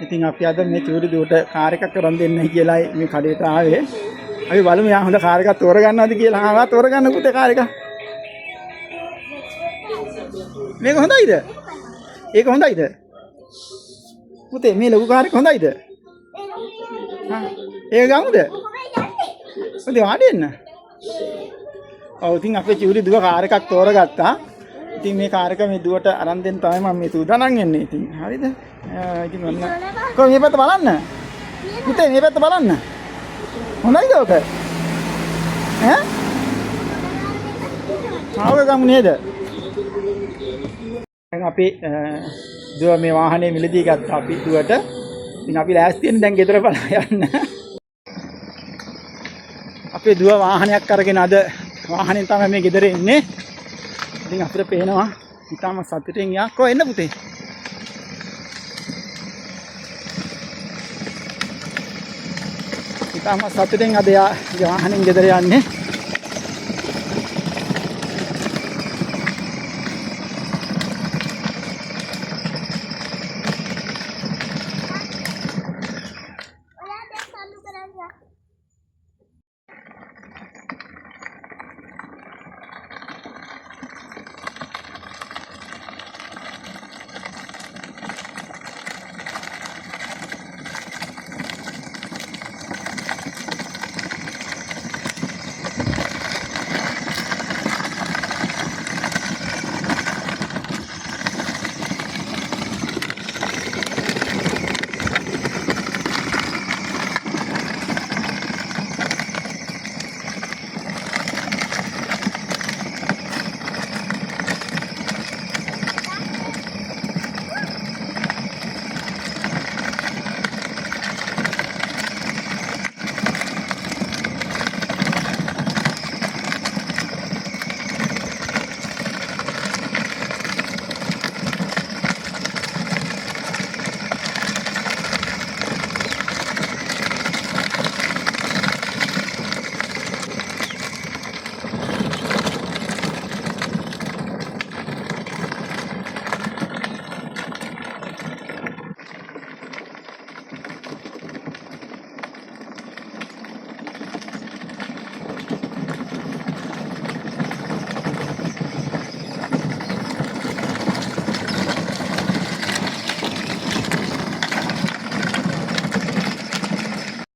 ඉතින් අපි අද මේ චූටි දුවට කාර් එකක් කරන් දෙන්නයි කියලායි මේ කඩේට ආවේ. අපි බලමු යා හොඳ කාර් එකක් තෝරගන්නවද කියලා. ආවා තෝරගන්න පුතේ කාර් එක. මේක හොඳයිද? ඒක හොඳයිද? පුතේ මේ ලොකු කාර් එක හොඳයිද? හා ඒක ගමුද? පුතේ වාඩි වෙන්න. ඔව් ඉතින් අපේ චූටි දුව කාර් එකක් තෝරගත්තා. ඉතින් මේ කාර් එක මේ දුවට අරන් දෙන්න තමයි මම මේ සූදානම් වෙන්නේ. ඉතින් හරිද? ඉතින් ඔන්න කොහොම මේ පැත්ත බලන්න. පුතේ මේ පැත්ත බලන්න. හොඳයිද ඔක? ඈ? ආව ගමු නේද? දැන් අපි දුව මේ වාහනේ මිලදී ගත්තා අපි දුවට. ඉතින් අපි ලෑස්ති වෙන දැන් ගෙදර බලා යන්න. අපේ දුව වාහනයක් අරගෙන අද වාහනේ තමයි මේ ගෙදර ඉන්නේ. ඉතින් අපිට පේනවා ඉතාලම සතුටින් යා කො එන්න පුතේ. ඉතාලම සතුටින් අද යා වාහනෙන් ගෙදර යන්නේ.